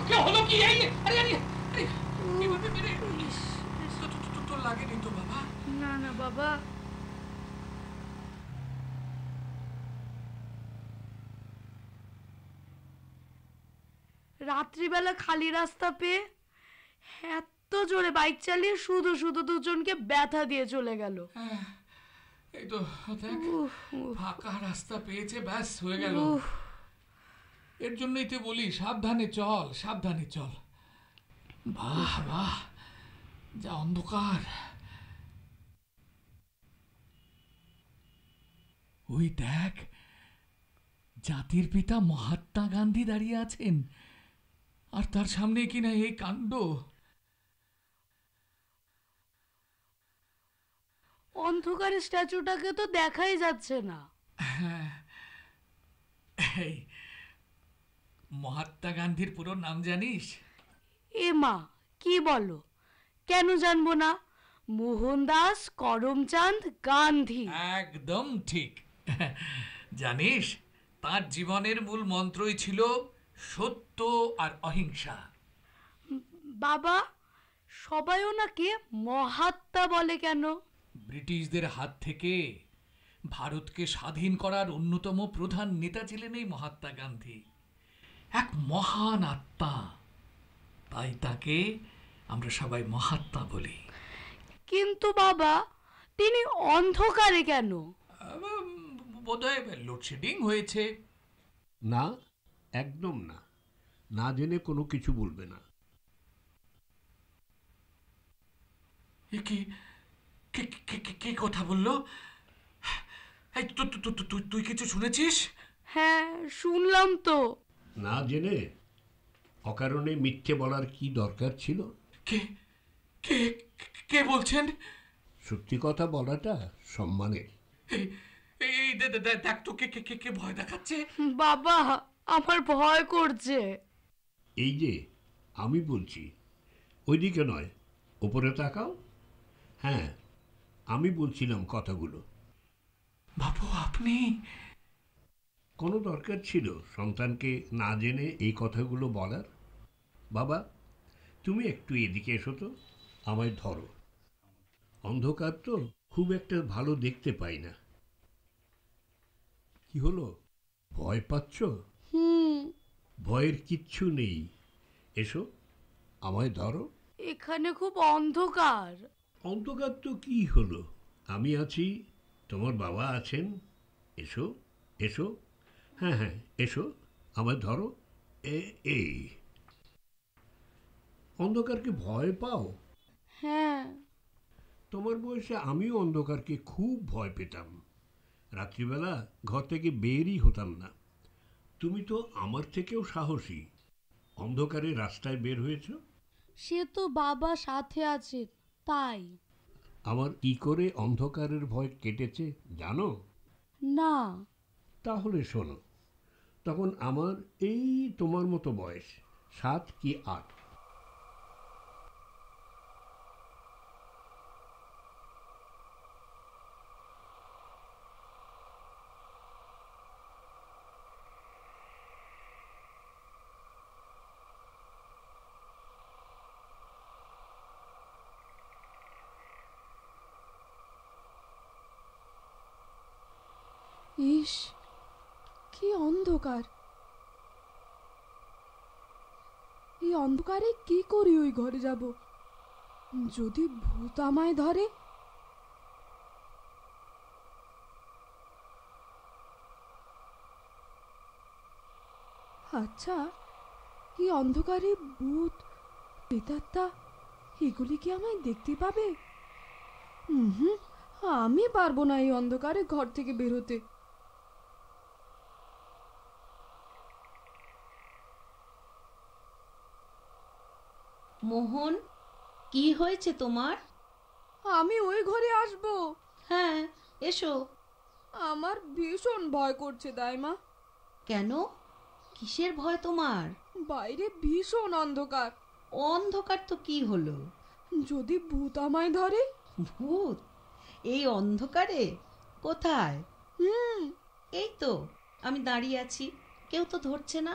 কি হলো কি? এই আরে আরে আরে এভাবে মেরে তো লাগেনি তো বাবা? না না বাবা। রাত্রিবেলা খালি রাস্তা পেয়ে এত জোরে বাইক চালিয়ে শুধু শুধু দুজনকে ব্যথা দিয়ে চলে গেল। হ্যাঁ, এই তো দেখ, উফ, উফ, ফাঁকা রাস্তা পেয়েছে, ব্যাস হয়ে গেল। উফ। এর জন্যই তো বলি সাবধানে চল, সাবধানে চল। বাহ বাহ, যা অন্ধকার। ওই দেখ, জাতির পিতা মহাত্মা গান্ধী দাঁড়িয়ে আছেন, আর তার সামনে কিনা এই কাণ্ড। অন্ধকারের স্ট্যাচুটাকে তো দেখাই যাচ্ছে না। হ্যাঁ, এই মহাত্মা গান্ধীর পুরো নাম জানিস? এ মা, কি বলো? কেন জানবো না? মোহনদাস করমচাঁদ গান্ধী। একদম ঠিক। জানিস, তার জীবনের মূল মন্ত্রই ছিল সত্য আর অহিংসা। বাবা, সবাই ওনাকে মহাত্মা বলে কেন? ব্রিটিশদের হাত থেকে ভারতকে স্বাধীন করার অন্যতম প্রধান নেতা ছিলেন এই মহাত্মা গান্ধী, এক মহান আত্মা। তাই তাকে আমরা সবাই মহাত্মা বলি। কিন্তু বাবা, তিনি অন্ধকারে কেন? বোধহয় লোডশেডিং হয়েছে। না, একদম না। না জেনে কোনো কিছু বলবে না। এ কি, কে কে কে কে কথা বললো? এই তুই কিছু শুনেছিস? হ্যাঁ, শুনলাম তো। না জেনে অকারণে মিথ্যে বলার কি দরকার ছিল? কে কে কে বলছেন? সত্যি কথা বলাটা সম্মানের। এই এই দেখ তো, কে কে কে কে ভয় দেখাচ্ছে। বাবা, আমার ভয় করছে। এই যে আমি বলছি, ওইদিকে নয়, ওপরে তাকাও। হ্যাঁ, আমি বলছিলাম কথাগুলো। বাবু, আপনি? কোনো দরকার ছিল সন্তানকে না জেনে এই কথাগুলো বলার? বাবা, তুমি একটু এদিকে এসো তো, আমায় ধরো। অন্ধকার তো, খুব একটা ভালো দেখতে পাই না। কি হলো, ভয় পাচ্ছ? ভয়ের কিচ্ছু নেই, এসো, আমায় ধরো। এখানে খুব অন্ধকার। অন্ধকার তো কি হলো, আমি আছি, তোমার বাবা আছেন। এসো, এসো। হ্যাঁ হ্যাঁ, এসো, আমায় ধরো। এই অন্ধকারকে ভয় পাও? হ্যাঁ। তোমার বয়সে আমিও অন্ধকারকে খুব ভয় পেতাম। রাত্রিবেলা ঘর থেকে বেরই হতাম না। তুমি তো আমার থেকেও সাহসী, অন্ধকারে রাস্তায় বের হয়েছ। সে তো বাবা সাথে আছে, তাই। আমার কি করে অন্ধকারের ভয় কেটেছে জানো? না। তাহলে শোনো, তখন আমার এই তোমার মতো বয়স, 7 কি 8। ইস, কি অন্ধকার! এই অন্ধকারে কি করি ওই ঘরে যাব? যদি ভূত আমায় ধরে? আচ্ছা, এই অন্ধকারে ভূত, প্রেতাত্মা এগুলি কি আমায় দেখতে পাবে? হুম, আমি পারবো না এই অন্ধকারে ঘর থেকে বের হতে। মোহন, কি হয়েছে তোমার? আমি ওই ঘরে আসবো? হ্যাঁ, এসো। আমার ভীষণ ভয় করছে দাইমা। কেন? কিসের ভয় তোমার? বাইরে ভীষণ অন্ধকার। অন্ধকার তো কি হলো? যদি ভূত আমায় ধরে? ভূত? এই অন্ধকারে? কোথায়? এই তো, আমি দাঁড়িয়ে আছি, কেউ তো ধরছে না।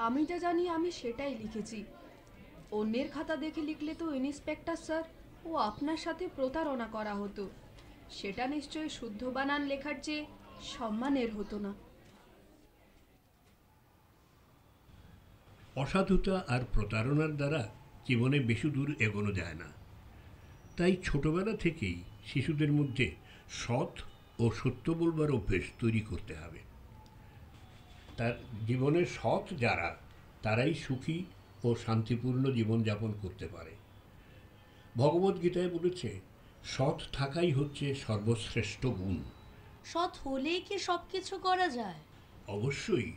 আমি যা জানি আমি সেটাই লিখেছি। অন্যের খাতা দেখে লিখলে তো ইন্সপেক্টর স্যার ও আপনার সাথে প্রতারণা করা হতো। সেটা নিশ্চয়ই শুদ্ধ বানান লেখার চেয়ে সম্মানের হতো না। অসাধুতা আর প্রতারণার দ্বারা জীবনে বেশি দূর এগোনো যায় না। তাই ছোটবেলা থেকেই শিশুদের মধ্যে সৎ ও সত্য বলবার অভ্যেস তৈরি করতে হবে। তার জীবনে সৎ যারা, তারাই সুখী ও শান্তিপূর্ণ জীবনযাপন করতে পারে। ভগবদ্গীতায় বলেছে, সৎ থাকাই হচ্ছে সর্বশ্রেষ্ঠ গুণ। সৎ হলেই কি সব কিছু করা যায়? অবশ্যই।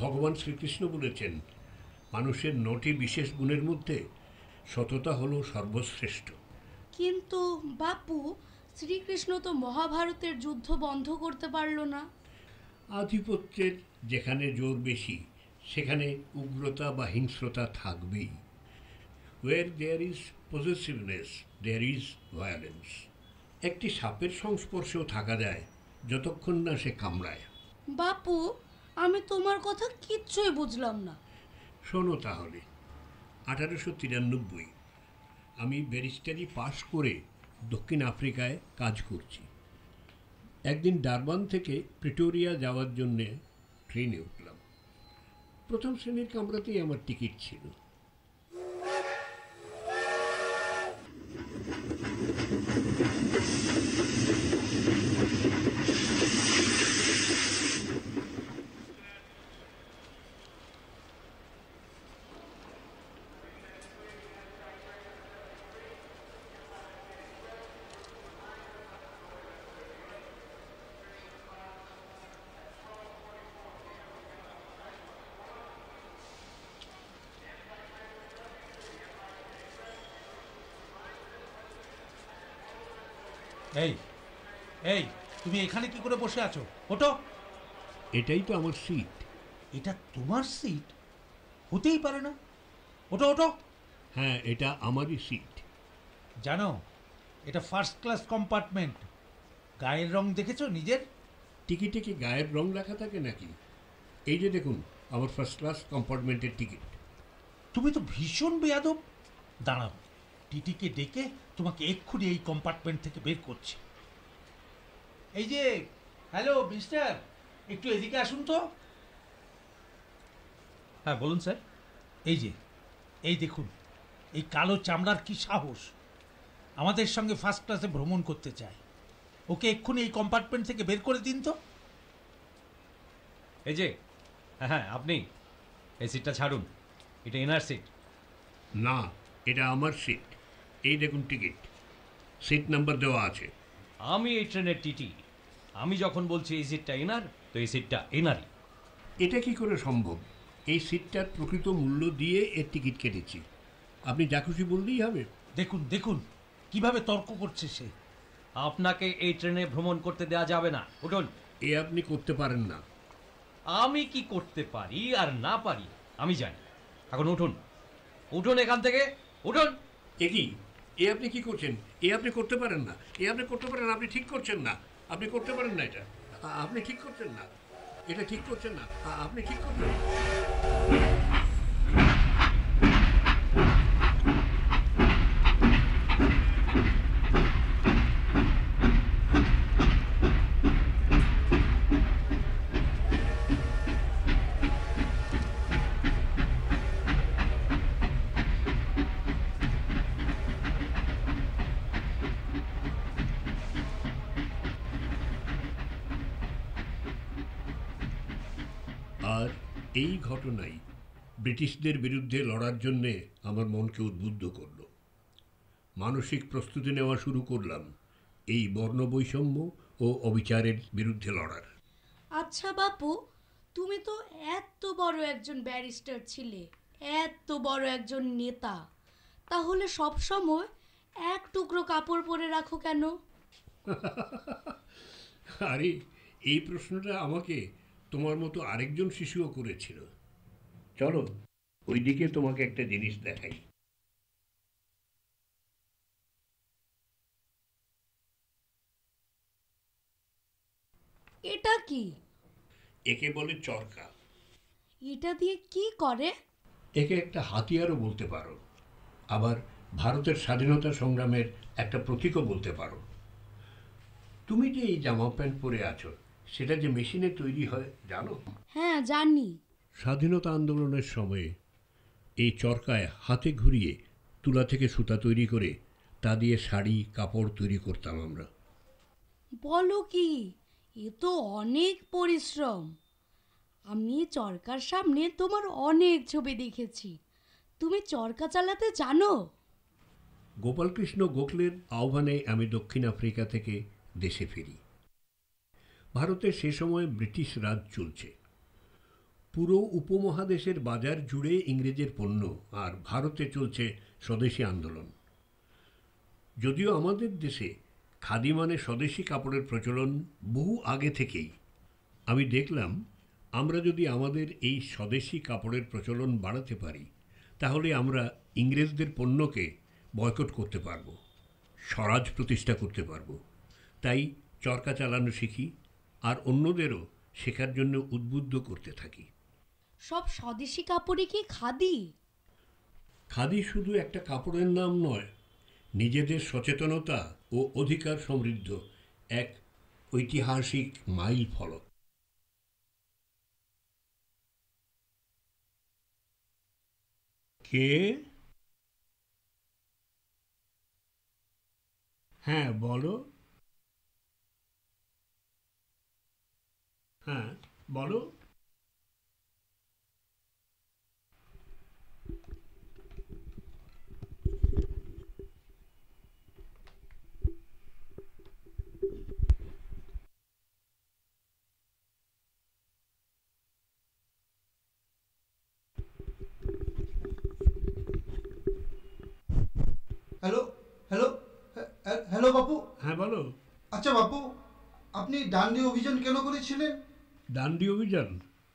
ভগবান শ্রীকৃষ্ণ বলেছেন, মানুষের 9টি বিশেষ গুণের মধ্যে সততা হলো সর্বশ্রেষ্ঠ। কিন্তু বাপু, শ্রীকৃষ্ণ তো মহাভারতের যুদ্ধ বন্ধ করতে পারলো না। আধিপত্যের যেখানে জোর বেশি, সেখানে উগ্রতা বা হিংস্রতা থাকবেই। Where there is possessiveness there is violence. একটি সাপের সংস্পর্শেও থাকা যায় যতক্ষণ না সে কামড়ায়। বাপু, আমি তোমার কথা কিচ্ছুই বুঝলাম না। শোনো তাহলে। 1893 আমি ব্যারিস্টারি পাশ করে দক্ষিণ আফ্রিকায় কাজ করছি। একদিন ডারবান থেকে প্রিটোরিয়া যাওয়ার জন্যে ট্রেনে উঠলাম। প্রথম শ্রেণীর কামরাতেই আমার টিকিট ছিল। এই এই তুমি এখানে কি করে বসে আছো? ওঠো। এটাই তো আমার সিট। এটা তোমার সিট? হতেই পারে না। ওঠো ওঠো। হ্যাঁ, এটা আমারই সিট। জানো, এটা ফার্স্ট ক্লাস কম্পার্টমেন্ট। গায়ের রং দেখেছো নিজের? টিকিটে কি গায়ের রং লেখা থাকে নাকি? এই যে দেখুন আমার ফার্স্ট ক্লাস কম্পার্টমেন্টের টিকিট। তুমি তো ভীষণ বেয়াদব। দাঁড়াও, টিটিকে ডেকে তোমাকে এক্ষুনি এই কম্পার্টমেন্ট থেকে বের করছি। এই যে, হ্যালো মিস্টার, একটু এদিকে আসুন তো। হ্যাঁ বলুন স্যার। এই যে, এই দেখুন, এই কালো চামড়ার কি সাহস! আমাদের সঙ্গে ফার্স্ট ক্লাসে ভ্রমণ করতে চায়। ওকে এক্ষুনি এই কম্পার্টমেন্ট থেকে বের করে দিন তো। এই যে, হ্যাঁ আপনি এই সিটটা ছাড়ুন, এটা এনার সিট। না, এটা আমার সিট। এই দেখুন টিকিট, সিট নাম্বার দেওয়া আছে। আমি এই ট্রেনের টিটি। আমি যখন বলছি এই সিটটা এনার, তো এই সিটটা এনারই। এটা কি করে সম্ভব? এই সিটটার প্রকৃত মূল্য দিয়ে এর টিকিট কেটেছি। আপনি যা খুশি বললেই হবে। দেখুন দেখুন কিভাবে তর্ক করছে সে। আপনাকে এই ট্রেনে ভ্রমণ করতে দেওয়া যাবে না। উঠুন। এ আপনি করতে পারেন না। আমি কি করতে পারি আর না পারি আমি জানি। এখন উঠুন, উঠুন এখান থেকে, উঠুন। এ কি? এ আপনি কি করছেন? এ আপনি করতে পারেন না। এ আপনি করতে পারেন না। আপনি ঠিক করছেন না। আপনি করতে পারেন না। এটা আপনি ঠিক করছেন না। এটা ঠিক করছেন না। আপনি ঠিক করছেন না। আর এই ঘটনাই ব্রিটিশদের বিরুদ্ধে লড়ার জন্যে আমার মনকে উদ্বুদ্ধ করল। মানসিক প্রস্তুতি নেওয়া শুরু করলাম এই বর্ণবৈষম্য ও অবিচারের বিরুদ্ধে লড়ার। আচ্ছা বাপু, তুমি তো এত বড় একজন ব্যারিস্টার ছিলে, এত বড় একজন নেতা, তাহলে সব সময় এক টুকরো কাপড় পরে রাখো কেন? আরে, এই প্রশ্নটা আমাকে তোমার মতো আরেকজন শিশুও করেছিল। চলো ওইদিকে তোমাকে একটা জিনিস দেখাই। এটা কি? একে বলে চরকা। এটা দিয়ে কি করে? একে একটা হাতিয়ারও বলতে পারো, আবার ভারতের স্বাধীনতা সংগ্রামের একটা প্রতীকও বলতে পারো। তুমি যে এই জামা প্যান্ট পরে আছো, সেটা যে মেশিনে তৈরি হয় জানো? হ্যাঁ জানি। স্বাধীনতা আন্দোলনের সময়ে এই চরকায় হাতে ঘুরিয়ে তুলা থেকে সুতা তৈরি করে তা দিয়ে শাড়ি কাপড় তৈরি করতাম আমরা। বলো কি, এ তো অনেক পরিশ্রম। আমি চরকার সামনে তোমার অনেক ছবি দেখেছি। তুমি চরকা চালাতে জানো? গোপালকৃষ্ণ গোখলের আহ্বানে আমি দক্ষিণ আফ্রিকা থেকে দেশে ফিরি। ভারতে সে সময় ব্রিটিশ রাজ চলছে। পুরো উপমহাদেশের বাজার জুড়ে ইংরেজের পণ্য, আর ভারতে চলছে স্বদেশী আন্দোলন। যদিও আমাদের দেশে খাদি মানে স্বদেশী কাপড়ের প্রচলন বহু আগে থেকেই, আমি দেখলাম আমরা যদি আমাদের এই স্বদেশী কাপড়ের প্রচলন বাড়াতে পারি, তাহলে আমরা ইংরেজদের পণ্যকে বয়কট করতে পারব, স্বরাজ প্রতিষ্ঠা করতে পারব। তাই চরকা চালানো শিখি আর অন্যদেরও শেখার জন্য উদ্বুদ্ধ করতে থাকি। সব স্বদেশী কাপড়ই কি খাদি? খাদি শুধু একটা কাপড়ের নাম নয়, নিজেদের সচেতনতা ও অধিকার সমৃদ্ধ এক ঐতিহাসিক মাইল ফলক। কে? হ্যাঁ বলো। হ্যাঁ বলো। হ্যালো হ্যালো হ্যালো বাপু। হ্যাঁ বলো। আচ্ছা বাপু, আপনি ডান্ডি অভিযান কেন করেছিলেন? ডান্ডি অভিযান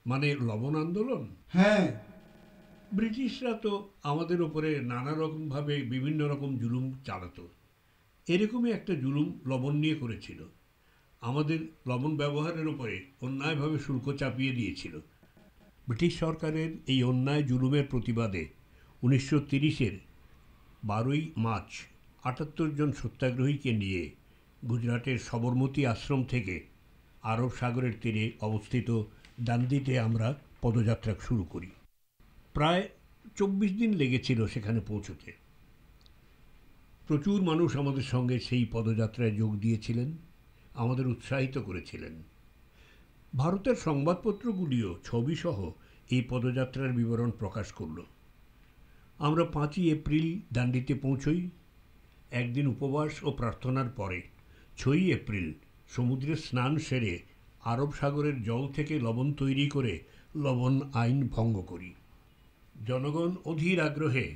মানে লবণ আন্দোলন? হ্যাঁ। ব্রিটিশরা তো আমাদের ওপরে নানা রকমভাবে বিভিন্ন রকম জুলুম চালাতো। এরকমই একটা জুলুম লবণ নিয়ে করেছিল। আমাদের লবণ ব্যবহারের ওপরে অন্যায়ভাবে শুল্ক চাপিয়ে দিয়েছিল। ব্রিটিশ সরকারের এই অন্যায় জুলুমের প্রতিবাদে 1930-এর 12ই মার্চ 78 জন সত্যাগ্রহীকে নিয়ে গুজরাটের সবরমতী আশ্রম থেকে আরব সাগরের তীরে অবস্থিত ডান্ডিতে আমরা পদযাত্রা শুরু করি। প্রায় 24 দিন লেগেছিল সেখানে পৌঁছতে। প্রচুর মানুষ আমাদের সঙ্গে সেই পদযাত্রায় যোগ দিয়েছিলেন, আমাদের উৎসাহিত করেছিলেন। ভারতের সংবাদপত্রগুলিও ছবিসহ এই পদযাত্রার বিবরণ প্রকাশ করল। আমরা 5ই এপ্রিল ডান্ডিতে পৌঁছই। একদিন উপবাস ও প্রার্থনার পরে 6ই এপ্রিল সমুদ্রে স্নান সেরে আরব সাগরের জল থেকে লবণ তৈরি করে লবণ আইন ভঙ্গ করি। জনগণ অধীর আগ্রহে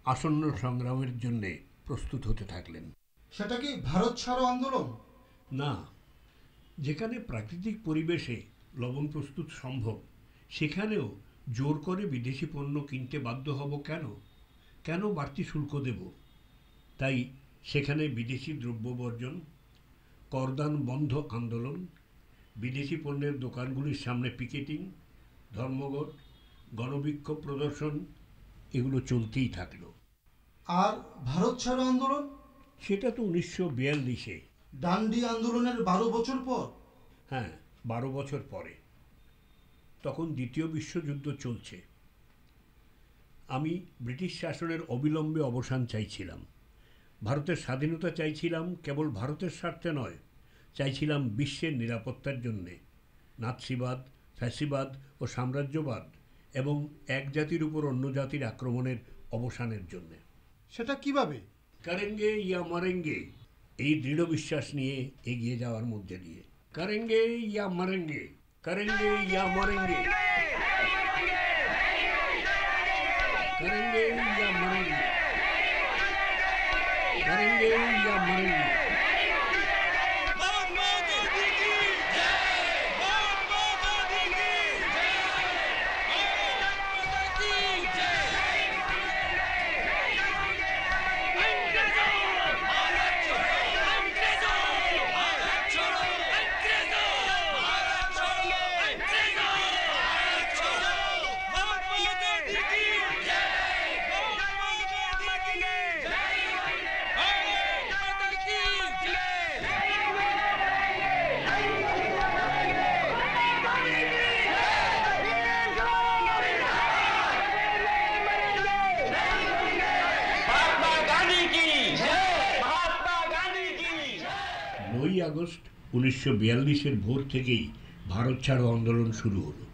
আসন্ন সংগ্রামের জন্যে প্রস্তুত হতে থাকলেন। সেটা কি ভারত ছাড়ো আন্দোলন? না, যেখানে প্রাকৃতিক পরিবেশে লবণ প্রস্তুত সম্ভব, সেখানেও জোর করে বিদেশি পণ্য কিনতে বাধ্য হব কেন? কেন বাড়তি শুল্ক দেব? তাই সেখানে বিদেশি দ্রব্য বর্জন, করদান বন্ধ আন্দোলন, বিদেশি পণ্যের দোকানগুলির সামনে পিকেটিং, ধর্মঘট, গণবিক্ষোভ প্রদর্শন, এগুলো চলতেই থাকলো। আর ভারত ছাড়ো আন্দোলন? সেটা তো 1942-এ। ডান্ডি আন্দোলনের 12 বছর পর? হ্যাঁ, 12 বছর পরে। তখন দ্বিতীয় বিশ্বযুদ্ধ চলছে। আমি ব্রিটিশ শাসনের অবিলম্বে অবসান চাইছিলাম। ভারতের স্বাধীনতা চাইছিলাম কেবল ভারতের স্বার্থে নয়, চাইছিলাম বিশ্বের নিরাপত্তার জন্যে। নাৎসিবাদ, ফ্যাসিবাদ ও সাম্রাজ্যবাদ এবং এক জাতির উপর অন্য জাতির আক্রমণের অবসানের জন্যে। সেটা কিভাবে? করেঙ্গে ইয়া মরেঙ্গে, এই দৃঢ় বিশ্বাস নিয়ে এগিয়ে যাওয়ার মধ্যে দিয়ে। করেঙ্গে ইয়া মরেঙ্গে, করেঙ্গে ইয়া মরেঙ্গে, করেঙ্গে ইয়া মরেঙ্গে, করেঙ্গে ইয়া মরেঙ্গে। 1942-এর ভোর থেকেই ভারত ছাড়ো আন্দোলন শুরু হলো।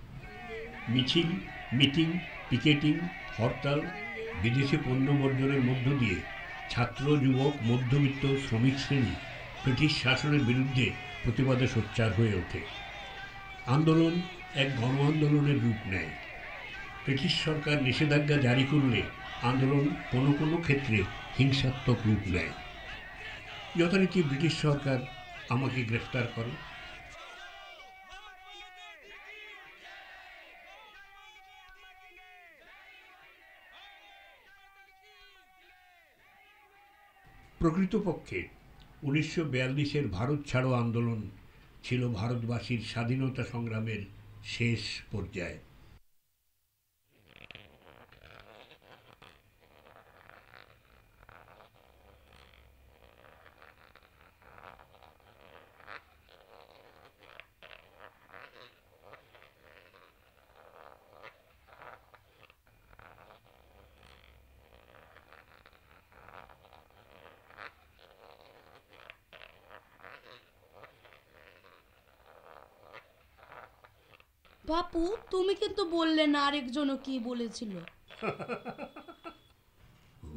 মিছিল, মিটিং, পিকেটিং, হরতাল, বিদেশি পণ্য বর্জনের মধ্য দিয়ে ছাত্র, যুবক, মধ্যবিত্ত, শ্রমিক শ্রেণী ব্রিটিশ শাসনের বিরুদ্ধে প্রতিবাদে সোচ্চার হয়ে ওঠে। আন্দোলন এক গণ আন্দোলনের রূপ নেয়। ব্রিটিশ সরকার নিষেধাজ্ঞা জারি করলে আন্দোলন কোনো কোনো ক্ষেত্রে হিংসাত্মক রূপ নেয়। যথারীতি ব্রিটিশ সরকার আমাকে গ্রেফতার করে। প্রকৃতপক্ষে 1942-এর ভারত ছাড়ো আন্দোলন ছিল ভারতবাসীর স্বাধীনতা সংগ্রামের শেষ পর্যায়ে। বাপু, তুমি কিন্তু বললে না আরেকজনও কি বলেছিল।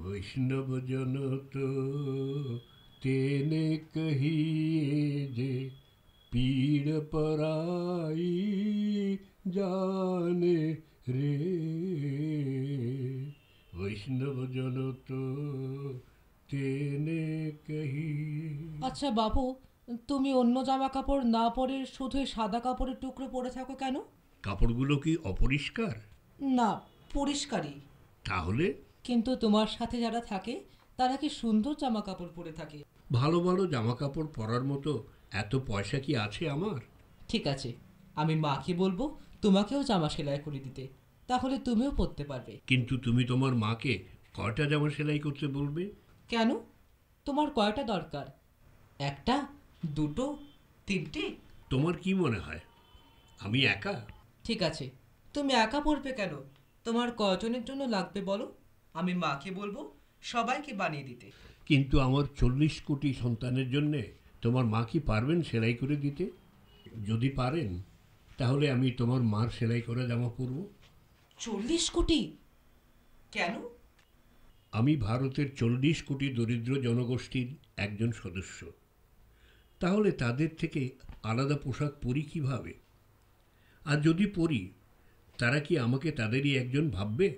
বৈষ্ণব জন তো তেনে কহিয়ে যে পীড় পরাই জানে রে। বৈষ্ণব জন তো তেনে কহিয়ে। আচ্ছা বাপু, তুমি অন্য জামা কাপড় না পরে শুধু সাদা কাপড়ের টুকরো পরে থাকো কেন? কাপড়গুলো কি অপরিষ্কার? না, পরিষ্কারই। তাহলে? কিন্তু তোমার সাথে যারা থাকে তারা কি সুন্দর জামা কাপড় পরে থাকে। ভালো ভালো জামা কাপড় পরার মতো এত পয়সা কি আছে আমার? ঠিক আছে, আমি মাকে বলবো তোমাকেও জামা সেলাই করে দিতে, তাহলে তুমিও পরতে পারবে। কিন্তু তুমি তোমার মাকে কয়টা জামা সেলাই করতে বলবে? কেন? তোমার কয়টা দরকার? একটা, দুটো, তিনটে? তোমার কি মনে হয় আমি একা? ঠিক আছে, তুমি একা পড়বে কেন? তোমার কয়জনের জন্য লাগবে বলো, আমি মাকে বলবো সবাইকে বানিয়ে দিতে। কিন্তু আমার 40 কোটি সন্তানের জন্যে তোমার মা কি পারবেন সেলাই করে দিতে? যদি পারেন তাহলে আমি তোমার মার সেলাই করা জামা পরব। 40 কোটি? কেন? আমি ভারতের 40 কোটি দরিদ্র জনগোষ্ঠীর একজন সদস্য। তাহলে তাদের থেকে আলাদা পোশাক পরি কিভাবে? আর যদি পরি, তারা কি আমাকে তাদেরই একজন ভাববে?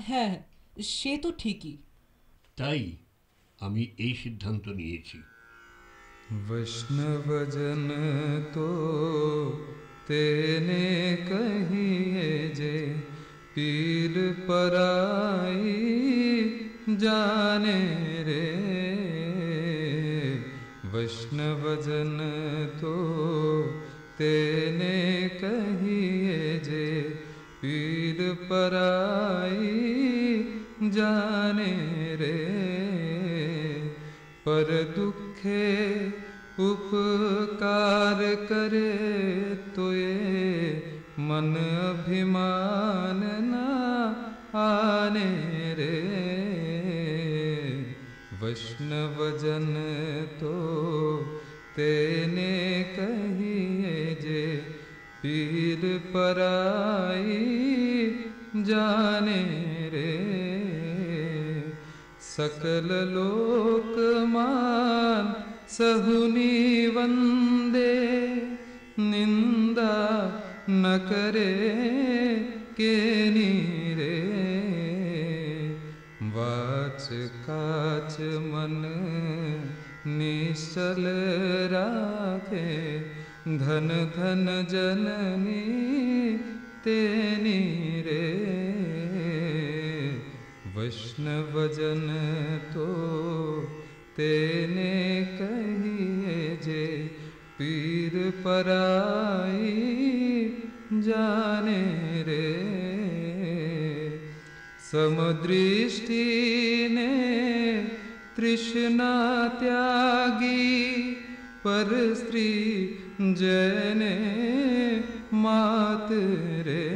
হ্যাঁ, সে তো ঠিকই। তাই আমি এই সিদ্ধান্ত নিয়েছি। वैष्णवजन तो तेने कहिए जे पीर पराई जाने रे। वैष्णवजन तो तेने कहिए जे पीर पराई जाने रे। पर दुखे उपकार करे तो ये मन अभिमान ना आने रे। वैष्णवजन तो तेने कहिए जे पीर पराई जाने रे। सकल लोक मान सहुनी वंदे निंदा न करे के रे। वाच काच मन निश्चल राखे धन धन जननी तेनी रे। वैष्णवजन तो तेने कहिए जे पीर पराई जाने रे। समदृष्टि ने तृष्णा त्यागी पर स्त्री जने मात रे।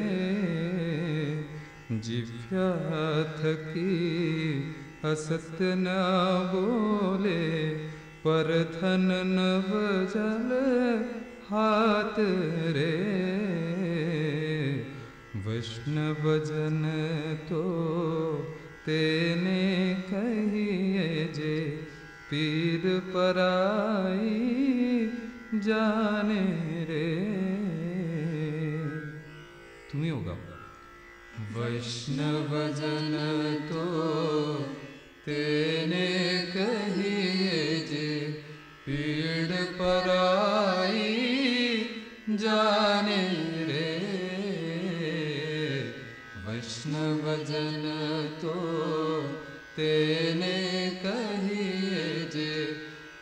जिव्या थकी हसत न बोले परथन नव जल हाथ रे वैष्णव जन तो तेने कहिए जे पीर पराई जाने रे। तुम्हें होगा वैष्णव जन तो तेने कहिए जे पीड़ पराई जाने रे वैष्णव जन तो तेने कहिए जे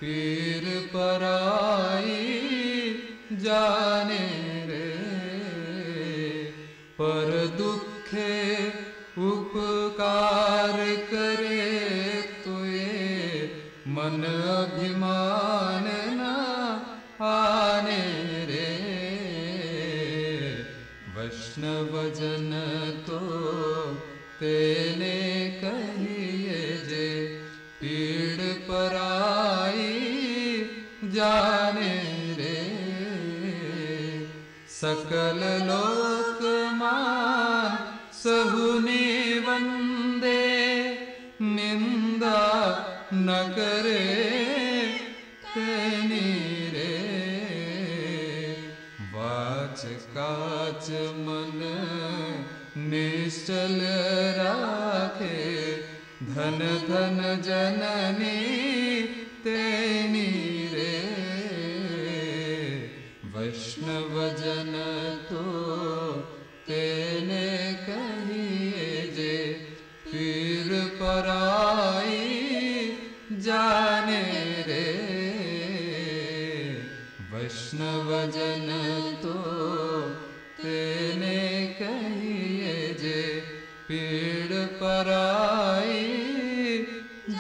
पीर पराई जाने रे पर दुखे उपकार करे तुए मन अभिमान न आने रे वैष्णव जन तो तेने कहिए जे पीड़ पराई जाने रे सकल लोक मान सहुने वंदे निंदा न करे तेनी रे वाच काच मन निश्चल राखे धन धन जननी तेनी रे वैष्णव जन तो तेने कहिए जे पीर पराई जाने रे वैष्णव जन तो तेने कहिए जे पीड़ पराई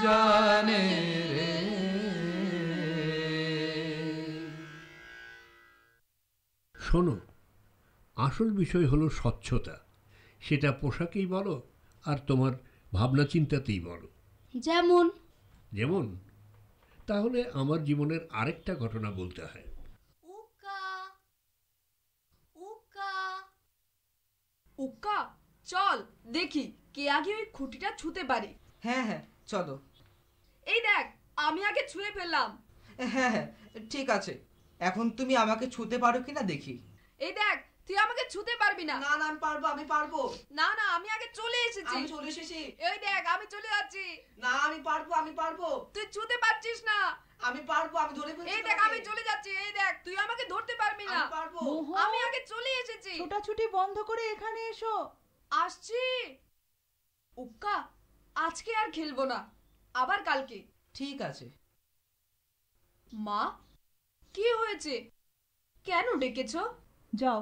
जाने रे। শোনো, আসল বিষয় হলো স্বচ্ছতা। সেটা পোশাকেই বলো আর তোমার ভাবনা চিন্তাতেই বলো। যেমন যেমন তাহলে আমার জীবনের আরেকটা ঘটনা বলতে হয়। উক্কা চল দেখি কে আগে ওই খুঁটিটা ছুঁতে পারে। হ্যাঁ হ্যাঁ চলো। এই দেখ আমি আগে ছুঁয়ে ফেললাম। হ্যাঁ হ্যাঁ ঠিক আছে, এখন তুমি আমাকে ছুঁতে পারো কিনা দেখি। এই দেখ তুই আমাকে ছুঁতে পারবি না। না না আমি পারবো, আমি পারবো। না না আমি আগে চলে এসেছি। আমি চলে এসেছি। এই দেখ আমি চলে যাচ্ছি। না আমি পারবো, আমি পারবো। তুই ছুঁতে পারছিস না। আমি পারবো, আমি ধরে ফেলছি। এই দেখ আমি চলে যাচ্ছি। এই দেখ তুই আমাকে ধরতে পারবি না। আমি পারবো। আমি আগে চলে এসেছি। ছোটাছুটি বন্ধ করে এখানে এসো। আসছি। উক্কা আজকে আর খেলবো না, আবার কালকে। ঠিক আছে। মা কি হয়েছে, কেন ডেকেছো? যাও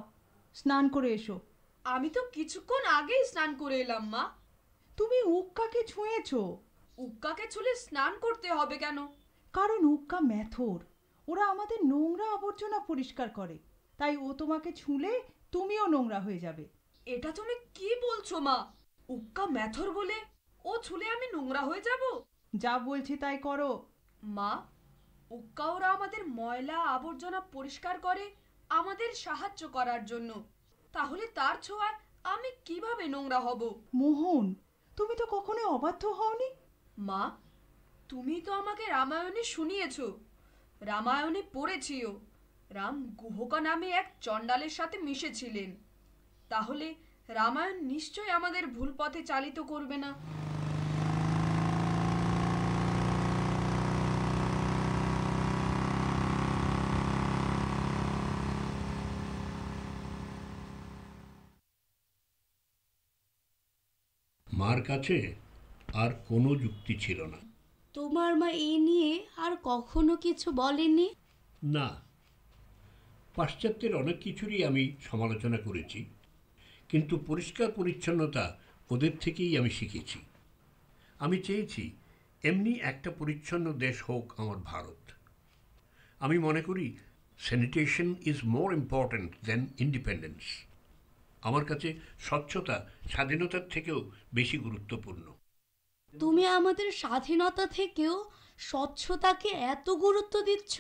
স্নান করে এসো। আমি তো কিছুক্ষণ আগেই স্নান করে এলাম মা। তুমি উক্কাকে ছুঁয়েছো। উক্কাকে ছুঁলে স্নান করতে হবে কেন? কারণ উক্কা মেথর, ওরা আমাদের নোংরা আবর্জনা পরিষ্কার করে, তাই ও তোমাকে ছুঁলে তুমিও নোংরা হয়ে যাবে। এটা তুমি কি বলছো মা? উক্কা মেথর বলে ও ছুঁলে আমি নোংরা হয়ে যাব? যা বলছি তাই করো। মা উক্কা ওরা আমাদের ময়লা আবর্জনা পরিষ্কার করে আমাদের সাহায্য করার জন্য, তাহলে তার ছোঁয়ায় আমি কিভাবে নোংরা হব? মোহন তুমি তো কখনো অবাধ্য হওনি। মা তুমি তো আমাকে রামায়ণে শুনিয়েছো, রামায়ণে পড়েছিও রাম গুহকা নামে এক চণ্ডালের সাথে মিশেছিলেন, তাহলে রামায়ণ নিশ্চয়ই আমাদের ভুল পথে চালিত করবে না। মার কাছে আর কোনো যুক্তি ছিল না। তোমার মা এই নিয়ে আর কখনো কিছু বলেনি? না, পাশ্চাত্যের অনেক কিছুরই আমি সমালোচনা করেছি, কিন্তু পরিষ্কার পরিচ্ছন্নতা ওদের থেকেই আমি শিখেছি। আমি চেয়েছি এমনি একটা পরিচ্ছন্ন দেশ হোক আমার ভারত। আমি মনে করি sanitation is more important than independence. আমার কাছে স্বচ্ছতা স্বাধীনতার থেকেও বেশি গুরুত্বপূর্ণ। তুমি আমাদের স্বাধীনতা থেকেও স্বচ্ছতাকে এত গুরুত্ব দিচ্ছ?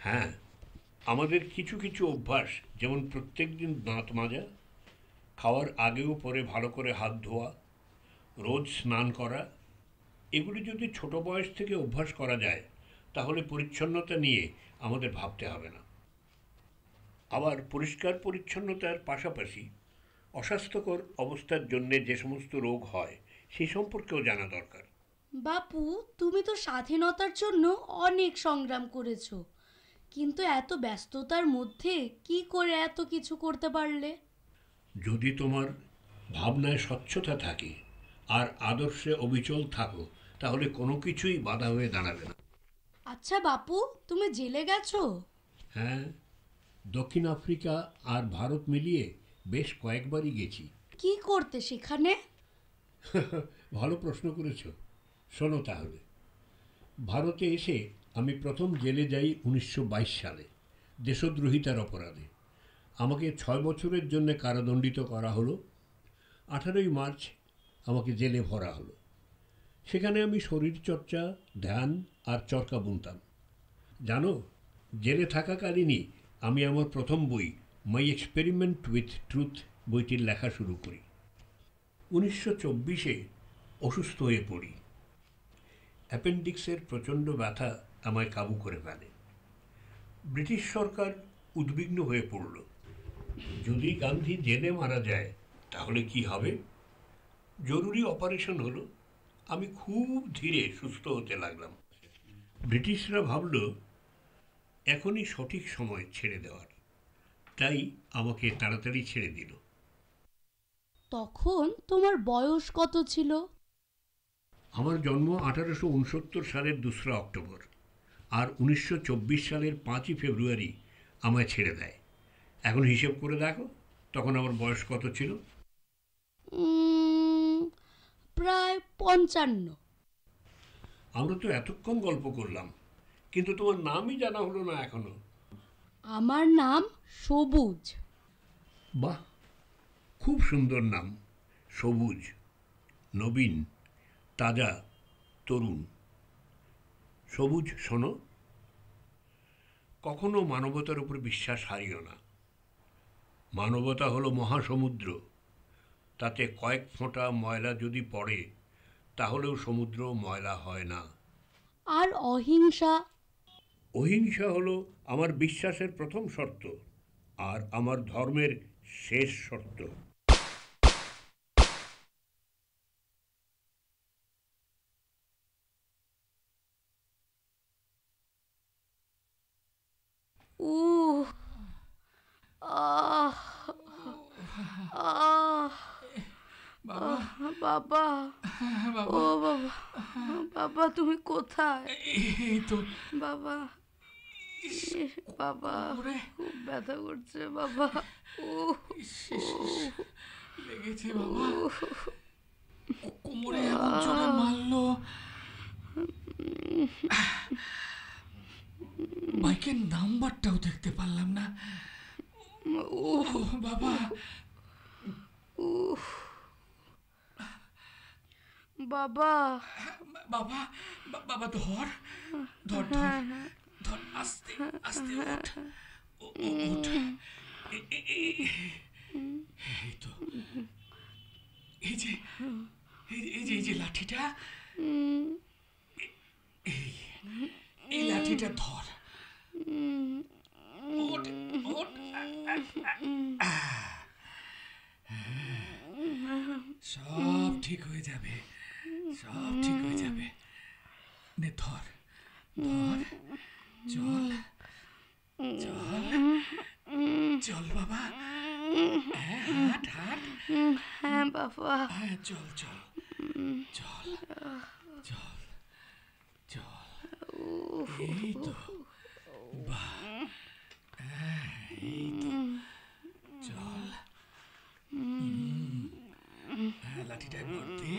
হ্যাঁ, আমাদের কিছু কিছু অভ্যাস, যেমন প্রত্যেক দিন দাঁত মাজা, খাওয়ার আগেও পরে ভালো করে হাত ধোয়া, রোজ স্নান করা, এগুলি যদি ছোট বয়স থেকে অভ্যাস করা যায় তাহলে পরিচ্ছন্নতা নিয়ে আমাদের ভাবতে হবে না। আবার পরিষ্কার পরিচ্ছন্নতার পাশাপাশি অস্বাস্থ্যকর অবস্থার জন্য যে সমস্ত রোগ হয় সেই সম্পর্কেও জানা দরকার। বাপু, তুমি তো স্বাধীনতার জন্য অনেক সংগ্রাম করেছো, কিন্তু এত ব্যস্ততার মধ্যে কি করে এত কিছু করতে পারলে? যদি তোমার ভাবনায় স্বচ্ছতা থাকে আর আদর্শে অবিচল থাকো তাহলে কোনো কিছুই বাধা হয়ে দাঁড়াবে না। আচ্ছা বাপু, তুমি জেলে গেছো? হ্যাঁ, দক্ষিণ আফ্রিকা আর ভারত মিলিয়ে বেশ কয়েকবারই গেছি। কি করতে সেখানে? ভালো প্রশ্ন করেছ। শোনো তাহলে, ভারতে এসে আমি প্রথম জেলে যাই 1922 সালে দেশদ্রোহিতার অপরাধে। আমাকে 6 বছরের জন্য কারাদণ্ডিত করা হলো। 18ই মার্চ আমাকে জেলে ভরা হলো। সেখানে আমি শরীরচর্চা, ধ্যান আর চরকা বুনতাম। জানো, জেলে থাকাকালীনই আমি আমার প্রথম বই মাই এক্সপেরিমেন্ট উইথ ট্রুথ বইটির লেখা শুরু করি। 1924-এ অসুস্থ হয়ে পড়ি। অ্যাপেন্ডিক্সের প্রচণ্ড ব্যথা আমায় কাবু করে ফেলে। ব্রিটিশ সরকার উদ্বিগ্ন হয়ে পড়ল, যদি গান্ধী জেলে মারা যায় তাহলে কি হবে? জরুরি অপারেশন হলো। আমি খুব ধীরে সুস্থ হতে লাগলাম। ব্রিটিশরা ভাবল এখনই সঠিক সময় ছেড়ে দেওয়ার, তাই আমাকে তাড়াতাড়ি ছেড়ে দিল। তখন তোমার বয়স কত ছিল? আমার জন্ম 1869 সালের 2 অক্টোবর, আর 1924 সালের 5ই ফেব্রুয়ারি আমায় ছেড়ে দেয়। এখন হিসেব করে দেখো তখন আমার বয়স কত ছিল? প্রায় 55। আমরা তো এতক্ষণ গল্প করলাম, কিন্তু তোমার নামই জানা হলো না এখনো। আমার নাম সবুজ। বাহ, খুব সুন্দর নাম। সবুজ, নবীন, তাজা, তরুণ। সবুজ, শোনো, কখনো মানবতার উপর বিশ্বাস হারিও না। মানবতা হলো মহাসমুদ্র, তাতে কয়েক ফোঁটা ময়লা যদি পড়ে তাহলেও সমুদ্র ময়লা হয় না। আর অহিংসা? অহিংসা হলো আমার বিশ্বাসের প্রথম শর্ত আর আমার ধর্মের শেষ শর্ত। বাবা, ও বাবা, বাবা তুমি কোথায়? এই তো বাবা, বাবা খুব ব্যথা করছে বাবা। লেগেছে বাবা, কোমরে এমন জোরে মারলো। বাইকের নাম্বারটাও দেখতে পারলাম না। ও বাবা, বাবা, বাবা, বাবা ধর ধর ধর ধর, আস্তে আস্তে ওঠ, ওঠ। এই তো, এই যে এই যে লাঠিটা, এই লাঠিটা ধর। ওঠ ওঠ। সব ঠিক হয়ে যাবে, সব ঠিক হয়ে যাবে। নে ধর ধর, চল চল চল বাবা। হ্যাঁ, হাঁট হাঁট। হ্যাঁ বাবা, হ্যাঁ, চল চল চল চল চল। এই তো, বাহ, এই তো, চল। হ্যাঁ, লাঠিটা ভর্তি।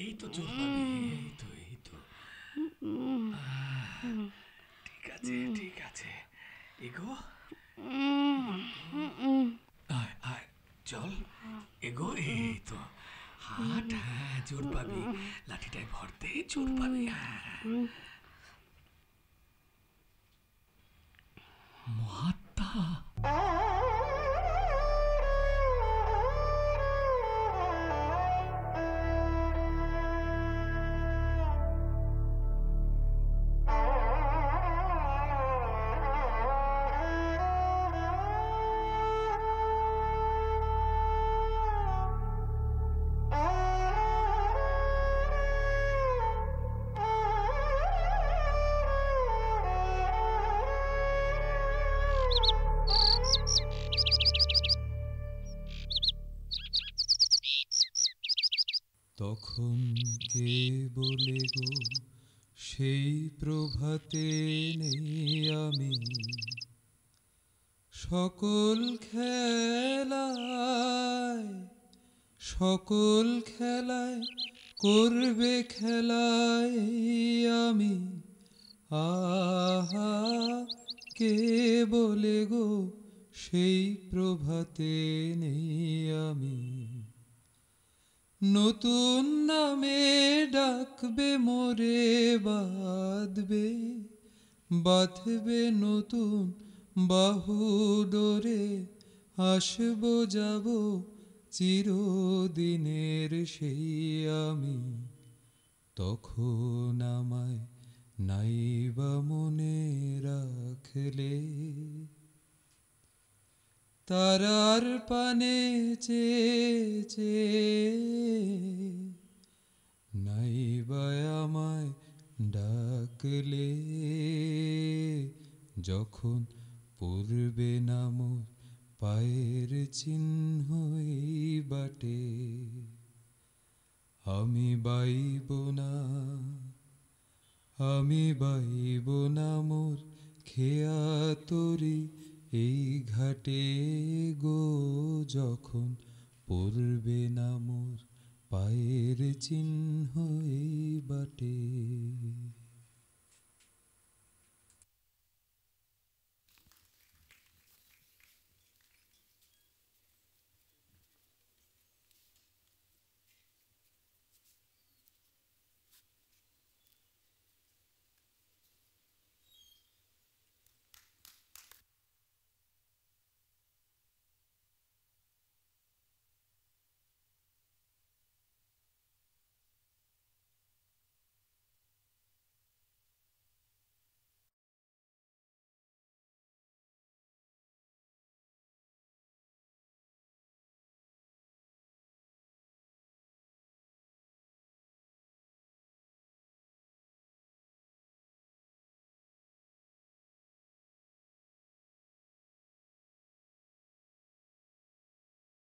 এই তো চল পাবি। এই তো, এই তো। ঠিক আছে, ঠিক আছে, এগো। আয় আয়, চল এগো। এই তো, হাট, হ্যাঁ, জোর পাবি। লাঠিটায় ভর দে, জোর পাবি। হ্যাঁ। মহাত্মা। তখন কে বলে গো সেই প্রভাতে নেই আমি, সকল খেলায় করবে খেলায় আমি, আহা কে বলে গো সেই প্রভাতে নেই আমি, নতুন নামে ডাকবে মোরে, বাঁধবে নতুন বাহু ডোরে, আসবো যাব চিরদিনের সেই আমি, তখন আমায় নাইবা মনে রাখলে, তারার পানে চেয়ে নাইবা আমায় ডাকলে, যখন পড়বে না মোর পায়ের চিহ্ন এই বাটে, আমি বাইব না মোর খেয়া তরি এই ঘাটে গো, যখন পড়বে না মোর পায়ের চিহ্ন এই বাটে।